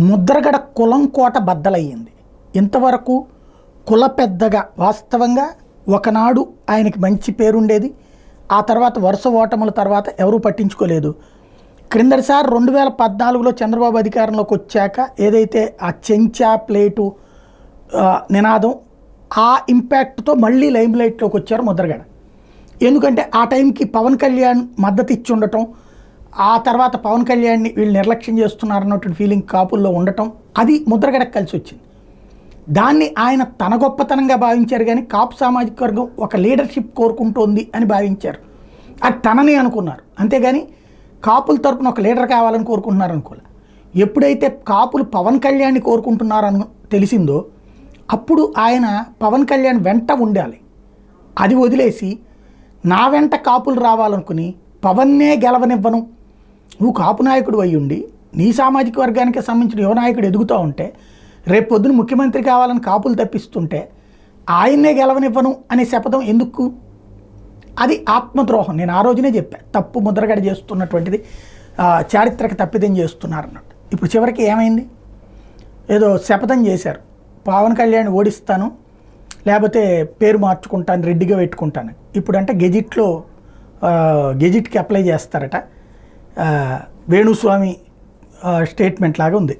ముద్రగడ కులం కోట బద్దలయ్యింది. ఇంతవరకు కుల పెద్దగా వాస్తవంగా ఒకనాడు ఆయనకి మంచి పేరుండేది. ఆ తర్వాత వరుస ఓటముల తర్వాత ఎవరూ పట్టించుకోలేదు. క్రిందటిసారి 2014లో చంద్రబాబు అధికారంలోకి వచ్చాక ఏదైతే ఆ చెంచా ప్లేటు నినాదం ఆ ఇంపాక్ట్తో మళ్ళీ లైమ్ లైట్లోకి వచ్చారు ముద్రగడ. ఎందుకంటే ఆ టైంకి పవన్ కళ్యాణ్ మద్దతు ఇచ్చి ఉండటం, ఆ తర్వాత పవన్ కళ్యాణ్ని వీళ్ళు నిర్లక్ష్యం చేస్తున్నారన్నటువంటి ఫీలింగ్ కాపుల్లో ఉండటం, అది ముద్రగడకు కలిసి వచ్చింది. దాన్ని ఆయన తన గొప్పతనంగా భావించారు, కానీ కాపు సామాజిక వర్గం ఒక లీడర్షిప్ కోరుకుంటోంది అని భావించారు. అది తనని అనుకున్నారు, అంతేగాని కాపుల తరపున ఒక లీడర్ కావాలని కోరుకుంటున్నారు అనుకోలే. ఎప్పుడైతే కాపులు పవన్ కళ్యాణ్ని కోరుకుంటున్నారని తెలిసిందో అప్పుడు ఆయన పవన్ కళ్యాణ్ వెంట ఉండాలి. అది వదిలేసి నా వెంట కాపులు రావాలనుకుని పవన్నే గెలవనివ్వను, నువ్వు కాపు నాయకుడు అయ్యుండి నీ సామాజిక వర్గానికి సంబంధించిన యువ నాయకుడు ఎదుగుతూ ఉంటే, రేపు పొద్దున ముఖ్యమంత్రి కావాలని కాపులు తప్పిస్తుంటే ఆయన్నే గెలవనివ్వను అనే శపథం ఎందుకు? అది ఆత్మద్రోహం. నేను ఆ రోజునే చెప్పాను, తప్పు ముద్రగడ చేస్తున్నటువంటిది, చారిత్రక తప్పిదం చేస్తున్నారన్నట్టు. ఇప్పుడు చివరికి ఏమైంది? ఏదో శపథం చేశారు, పవన్ కళ్యాణ్ ఓడిస్తాను లేకపోతే పేరు మార్చుకుంటాను, రెడ్డిగా పెట్టుకుంటాను. ఇప్పుడంటే గెజిట్కి అప్లై చేస్తారట. వేణుస్వామి స్టేట్మెంట్ లాగా ఉంది.